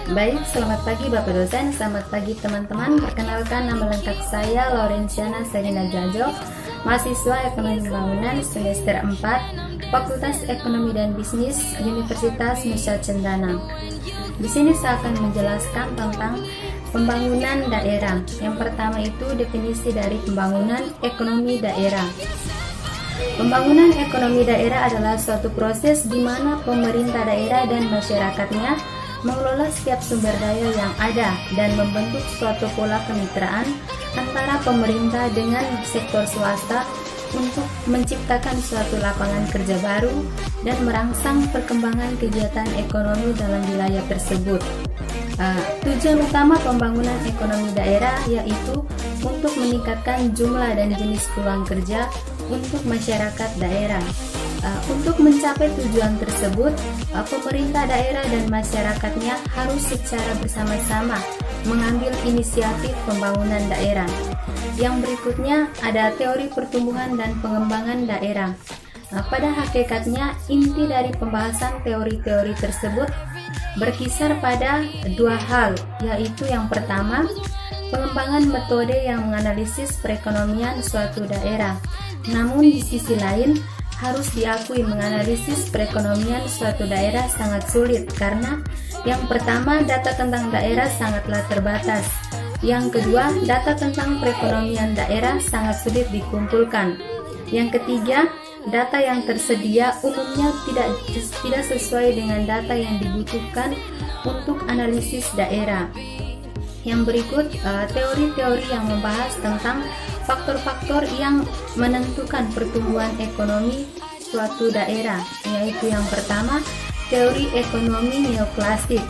Baik, selamat pagi Bapak dosen, selamat pagi teman-teman. Perkenalkan, nama lengkap saya Laurenciana Selina Jajo, mahasiswa Ekonomi Pembangunan semester 4, Fakultas Ekonomi dan Bisnis, Universitas Nusa Cendana. Di sini saya akan menjelaskan tentang pembangunan daerah. Yang pertama itu definisi dari pembangunan ekonomi daerah. Pembangunan ekonomi daerah adalah suatu proses di mana pemerintah daerah dan masyarakatnya mengelola setiap sumber daya yang ada dan membentuk suatu pola kemitraan antara pemerintah dengan sektor swasta untuk menciptakan suatu lapangan kerja baru dan merangsang perkembangan kegiatan ekonomi dalam wilayah tersebut. Tujuan utama pembangunan ekonomi daerah yaitu untuk meningkatkan jumlah dan jenis peluang kerja untuk masyarakat daerah. Untuk mencapai tujuan tersebut, pemerintah daerah dan masyarakatnya harus secara bersama-sama mengambil inisiatif pembangunan daerah. Yang berikutnya ada teori pertumbuhan dan pengembangan daerah. Pada hakikatnya, inti dari pembahasan teori-teori tersebut berkisar pada dua hal, yaitu yang pertama, pengembangan metode yang menganalisis perekonomian suatu daerah. Namun di sisi lain, harus diakui menganalisis perekonomian suatu daerah sangat sulit karena yang pertama, data tentang daerah sangatlah terbatas. Yang kedua, data tentang perekonomian daerah sangat sulit dikumpulkan. Yang ketiga, data yang tersedia umumnya tidak sesuai dengan data yang dibutuhkan untuk analisis daerah. Yang berikut, teori-teori yang membahas tentang faktor-faktor yang menentukan pertumbuhan ekonomi suatu daerah, yaitu yang pertama, teori ekonomi neoklasik.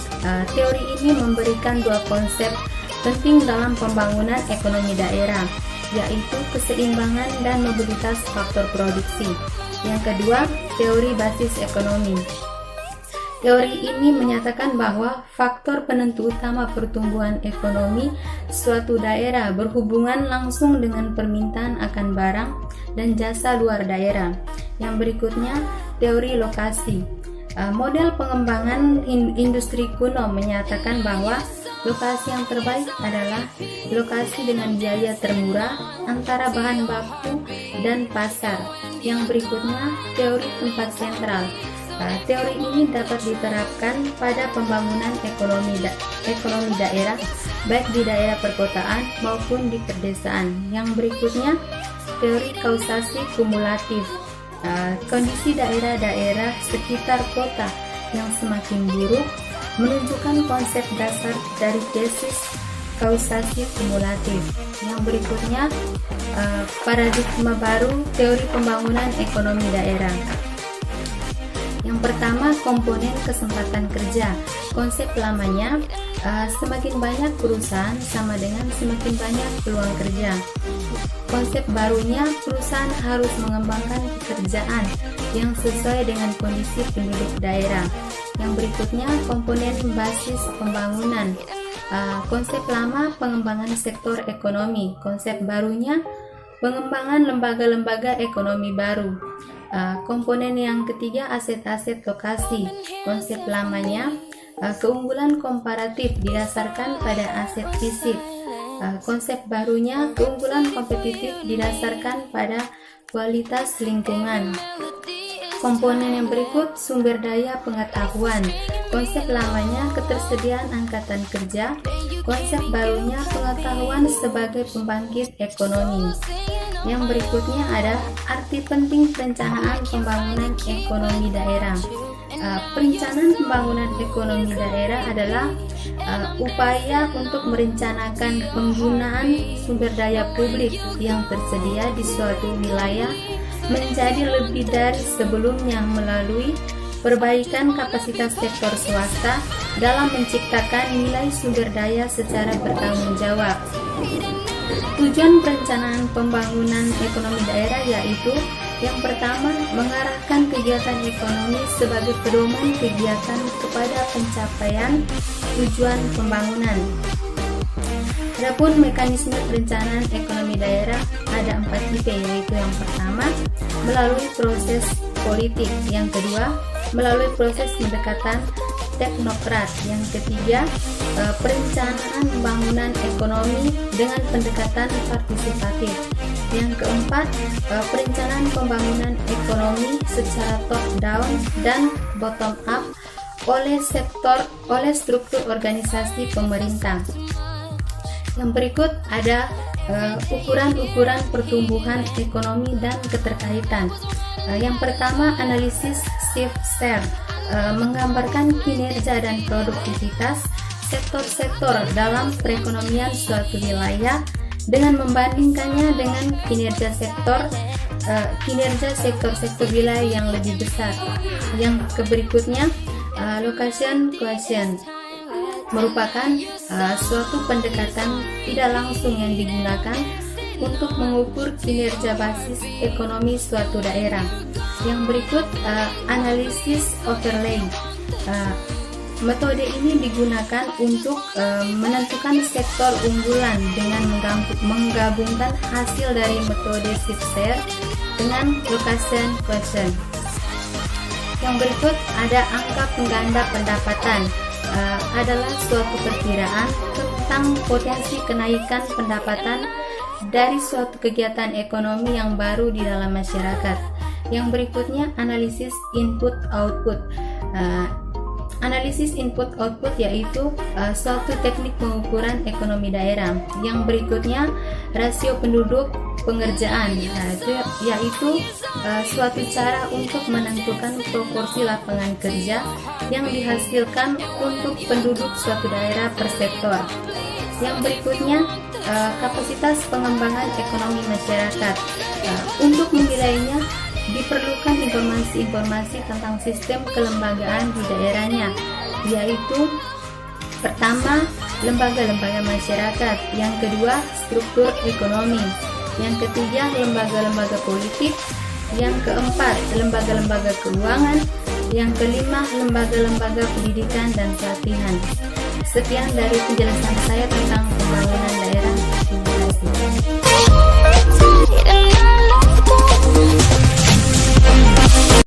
Teori ini memberikan dua konsep penting dalam pembangunan ekonomi daerah, yaitu keseimbangan dan mobilitas faktor produksi. Yang kedua, teori basis ekonomi. Teori ini menyatakan bahwa faktor penentu utama pertumbuhan ekonomi suatu daerah berhubungan langsung dengan permintaan akan barang dan jasa luar daerah. Yang berikutnya, teori lokasi. Model pengembangan industri kuno menyatakan bahwa lokasi yang terbaik adalah lokasi dengan biaya termurah antara bahan baku dan pasar. Yang berikutnya, teori tempat sentral. Teori ini dapat diterapkan pada pembangunan ekonomi daerah, baik di daerah perkotaan maupun di pedesaan. Yang berikutnya, teori kausasi kumulatif. Kondisi daerah-daerah sekitar kota yang semakin buruk menunjukkan konsep dasar dari tesis kausasi kumulatif. Yang berikutnya, paradigma baru teori pembangunan ekonomi daerah. Yang pertama, komponen kesempatan kerja. Konsep lamanya, semakin banyak perusahaan sama dengan semakin banyak peluang kerja. Konsep barunya, perusahaan harus mengembangkan pekerjaan yang sesuai dengan kondisi penduduk daerah. Yang berikutnya, komponen basis pembangunan. Konsep lama, pengembangan sektor ekonomi. Konsep barunya, pengembangan lembaga-lembaga ekonomi baru. Komponen yang ketiga, aset-aset lokasi. Konsep lamanya, keunggulan komparatif didasarkan pada aset fisik. Konsep barunya, keunggulan kompetitif didasarkan pada kualitas lingkungan. Komponen yang berikut, sumber daya pengetahuan. Konsep lamanya, ketersediaan angkatan kerja. Konsep barunya, pengetahuan sebagai pembangkit ekonomi. Yang berikutnya ada arti penting perencanaan pembangunan ekonomi daerah. Perencanaan pembangunan ekonomi daerah adalah upaya untuk merencanakan penggunaan sumber daya publik yang tersedia di suatu wilayah menjadi lebih dari sebelumnya melalui perbaikan kapasitas sektor swasta dalam menciptakan nilai sumber daya secara bertanggung jawab. Tujuan perencanaan pembangunan ekonomi daerah yaitu yang pertama, mengarahkan kegiatan ekonomi sebagai pedoman kegiatan kepada pencapaian tujuan pembangunan. Adapun mekanisme perencanaan ekonomi daerah ada 4 tipe, yaitu yang pertama, melalui proses politik, yang kedua, melalui proses pendekatan teknokrat. Yang ketiga, perencanaan pembangunan ekonomi dengan pendekatan partisipatif. Yang keempat, perencanaan pembangunan ekonomi secara top down dan bottom up oleh struktur organisasi pemerintah. Yang berikut ada ukuran-ukuran pertumbuhan ekonomi dan keterkaitan. Yang pertama, analisis shift share, menggambarkan kinerja dan produktivitas sektor-sektor dalam perekonomian suatu wilayah dengan membandingkannya dengan kinerja sektor-sektor wilayah yang lebih besar. Yang berikutnya, location quotient, merupakan suatu pendekatan tidak langsung yang digunakan untuk mengukur kinerja basis ekonomi suatu daerah. Yang berikut, analisis overlay. Metode ini digunakan untuk menentukan sektor unggulan dengan menggabungkan hasil dari metode shift share dengan location quotient. Yang berikut ada angka pengganda pendapatan. Adalah suatu perkiraan tentang potensi kenaikan pendapatan dari suatu kegiatan ekonomi yang baru di dalam masyarakat. Yang berikutnya, analisis input-output. Analisis input-output yaitu suatu teknik pengukuran ekonomi daerah. Yang berikutnya, rasio penduduk pengerjaan, yaitu suatu cara untuk menentukan proporsi lapangan kerja yang dihasilkan untuk penduduk suatu daerah per sektor. Yang berikutnya, kapasitas pengembangan ekonomi masyarakat. Untuk menilainya diperlukan informasi-informasi tentang sistem kelembagaan di daerahnya, yaitu pertama, lembaga-lembaga masyarakat, yang kedua, struktur ekonomi, yang ketiga, lembaga-lembaga politik, yang keempat, lembaga-lembaga keuangan, yang kelima, lembaga-lembaga pendidikan dan pelatihan. Sekian dari penjelasan saya tentang pembangunan daerah. Terima kasih.